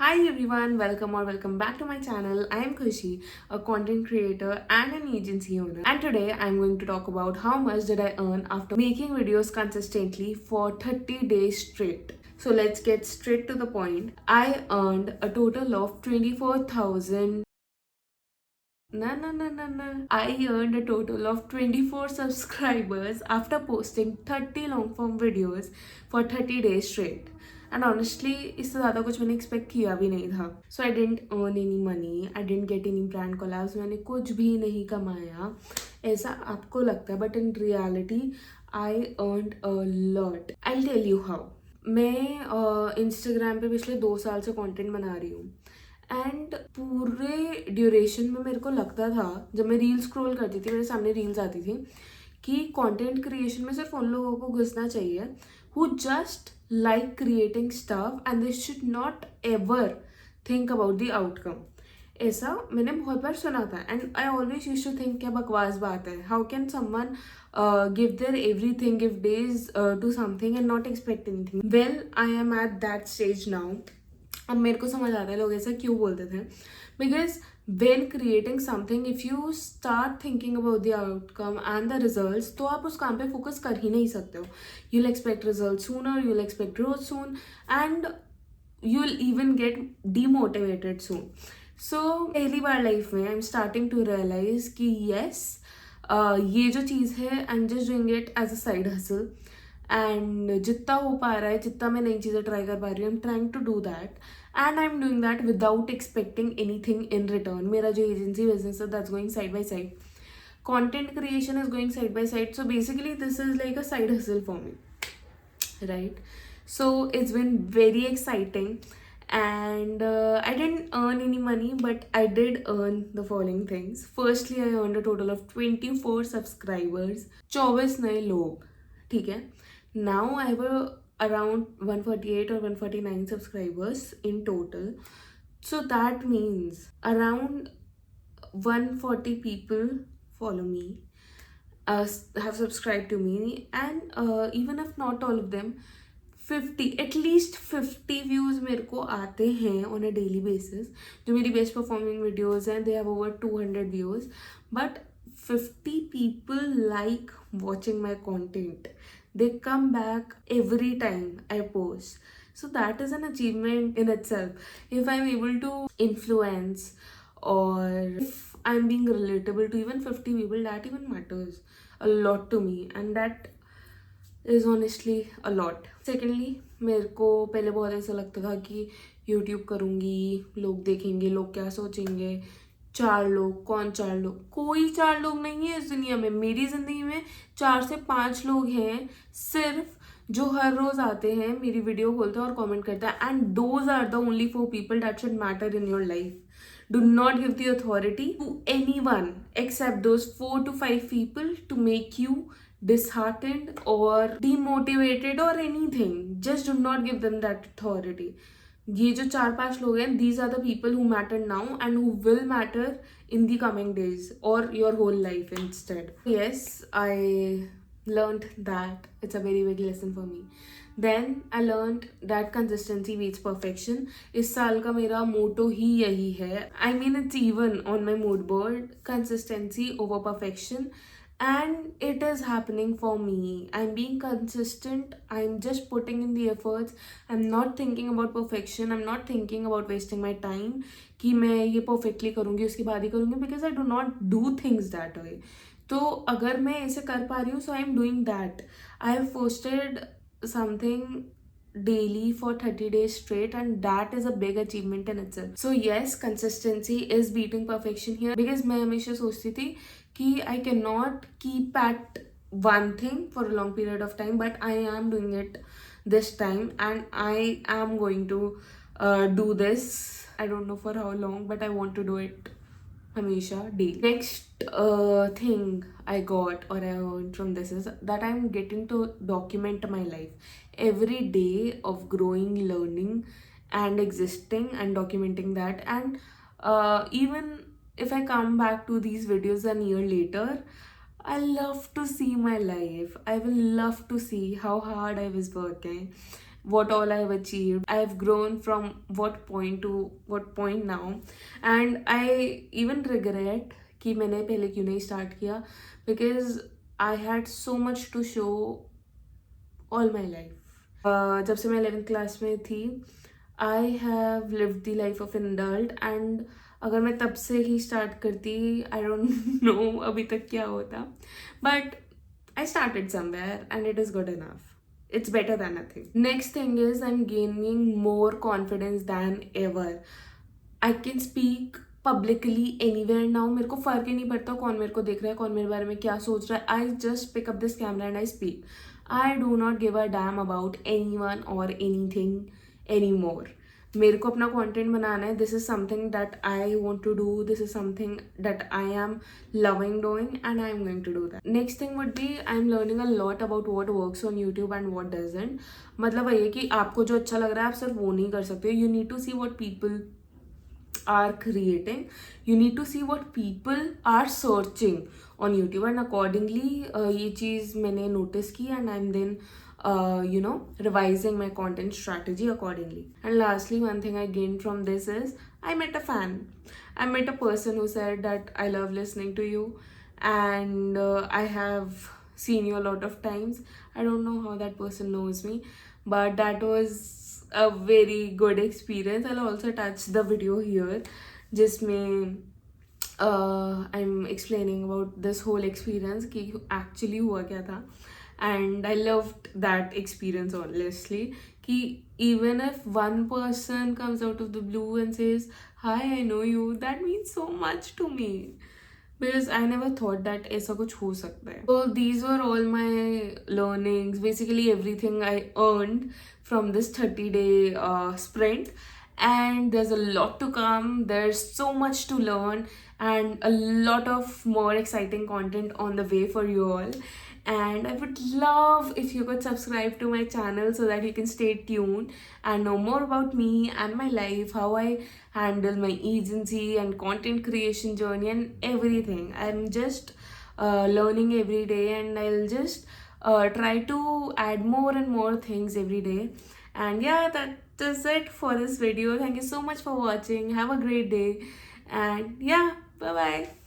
Hi everyone, welcome back to my channel. I am Khushi, a content creator and an agency owner. And today I'm going to talk about how much did I earn after making videos consistently for 30 days straight. So let's get straight to the point. I earned a total of 24,000. No. I earned a total of 24 subscribers after posting 30 long form videos for 30 days straight. And honestly, इससे ज़्यादा कुछ मैंने expect किया भी नहीं था. So I didn't earn any money, I didn't get any brand collabs, मैंने कुछ भी नहीं कमाया ऐसा आपको लगता है, but in reality I earned a lot. I'll tell you how. मैं इंस्टाग्राम पे पिछले 2 साल से कंटेंट बना रही हूँ एंड पूरे ड्यूरेशन में मेरे को लगता था, जब मैं रील स्क्रॉल करती थी मेरे सामने रील्स आती थी, कि कंटेंट क्रिएशन में सिर्फ उन लोगों को घुसना चाहिए who just like creating stuff and they should not ever think about the outcome. ऐसा मैंने बहुत बार सुना था and I always use to think क्या बकवास बात है. How can someone give their everything, give days to something and not expect anything. Well, I am at that stage now. अब मेरे को समझ आता है लोग ऐसा क्यों बोलते थे. Because when creating something, if you start thinking about the outcome and the result, तो आप उस काम पे फोकस कर ही नहीं सकते हो. You will expect result sooner, you will expect growth soon and you will even get demotivated soon. So पहली बार लाइफ में I am starting to realise कि येस, ये जो चीज़ है I am just doing it as a side hustle. And जितना हो पा रहा है, जितना मैं नई चीज़ें ट्राई कर पा रही हूँ, I am trying to do that and I am doing that without expecting anything in return. मेरा जो एजेंसी बिजनेस है that's going side by side, content creation is going side by side. So basically this is like a side hustle for me, right? So it's been very exciting and I didn't earn any money, but I did earn the following things. Firstly, I earned a total of 24 subscribers, 24 नए लोग, ठीक है. Now I have around 148 or 149 subscribers in total. So that means around 140 people follow me, have subscribed to me, and even if not all of them, 50, at least 50 views मेरे को आते हैं on a daily basis. जो मेरी best performing videos हैं, they have over 200 views, but 50 people like watching my content. They come back every time I post. So that is an achievement in itself. If I'm able to influence, or if I'm being relatable to even 50 people, that even matters a lot to me, and that is honestly a lot. Secondly, मेरे को पहले बहुत ऐसा लगता था कि YouTube करूँगी, लोग देखेंगे, लोग क्या सोचेंगे. 4 लोग, कौन 4 लोग? कोई 4 लोग नहीं है इस दुनिया में. मेरी ज़िंदगी में 4 से 5 लोग हैं सिर्फ, जो हर रोज़ आते हैं, मेरी वीडियो खोलते हैं और कमेंट करते हैं. And those are the only 4 people that should matter in your life. Do not give the authority to anyone except those 4 to 5 people to make you disheartened or demotivated or anything. Just do not give them that authority. ये जो 4-5 लोग हैं, these are the people who matter now and who will matter in the coming days or your whole life instead. Yes, I learned that it's a very big lesson for me. Then I learned that consistency beats perfection. इस साल का मेरा मोटो ही यही है. I mean, it's even on my mood board. Consistency over perfection. And it is happening for me. I'm being consistent. I'm just putting in the efforts. I'm not thinking about perfection. I'm not thinking about wasting my time कि मैं ये perfectly करूँगी उसके बाद ही करूँगी, because I do not do things that way. तो अगर मैं ऐसे कर पा रही हूँ, so I'm doing that. I have posted something daily for 30 days straight, and that is a big achievement in itself. So yes, consistency is beating perfection here, because मैं हमेशा सोचती थी कि I cannot keep at one thing for a long period of time, but I am doing it this time and I am going to do this. I don't know for how long, but I want to do it हमेशा daily. Next thing I got or I earned from this is that I'm getting to document my life. Every day of growing, learning and existing and documenting that. And even if I come back to these videos a year later, I love to see my life. I will love to see how hard I was working what all I have achieved. I have grown from what point to what point now, and I even regret कि मैंने पहले क्यों नहीं start किया, because I had so much to show all my life. जब से मैं 11th class में थी, I have lived the life of an adult, and अगर मैं तब से ही स्टार्ट करती, आई डोंट नो अभी तक क्या होता, but I started somewhere and it is good enough. It's better than nothing. Next thing is I'm gaining more confidence than ever. I can speak publicly anywhere now. मेरे को फ़र्क ही नहीं पड़ता कौन मेरे को देख रहा है, कौन मेरे बारे में क्या सोच रहा है. I just pick up this camera and I speak. I do not give a damn about anyone or anything anymore. मेरे को अपना कंटेंट बनाना है. This is something that I want to do. This is something that I am loving doing and I am going to do that. Next thing would be I am learning a lot about what works on YouTube and what doesn't. मतलब ये कि आपको जो अच्छा लग रहा है आप सिर्फ वो नहीं कर सकते. You need to see what people are creating. You need to see what people are searching on YouTube, and accordingly ये चीज़ मैंने notice की, and I'm then revising my content strategy accordingly. And lastly, one thing I gained from this is I met a fan. I met a person who said that I love listening to you, and I have seen you a lot of times. I don't know how that person knows me, but that was a very good experience. I'll also attach the video here जिसमें I'm explaining about this whole experience कि actually हुआ क्या था. And I loved that experience honestly कि even if one person comes out of the blue and says hi, I know you, that means so much to me, because I never thought that ऐसा कुछ हो सकता है. So these were all my learnings, basically everything I earned from this 30-day sprint, and there's a lot to come. There's so much to learn and a lot of more exciting content on the way for you all. And I would love if you could subscribe to my channel so that you can stay tuned and know more about me and my life, how I handle my agency and content creation journey and everything. I'm just learning every day, and I'll just try to add more and more things every day. And yeah, that is it for this video. Thank you so much for watching. Have a great day, and yeah, bye bye.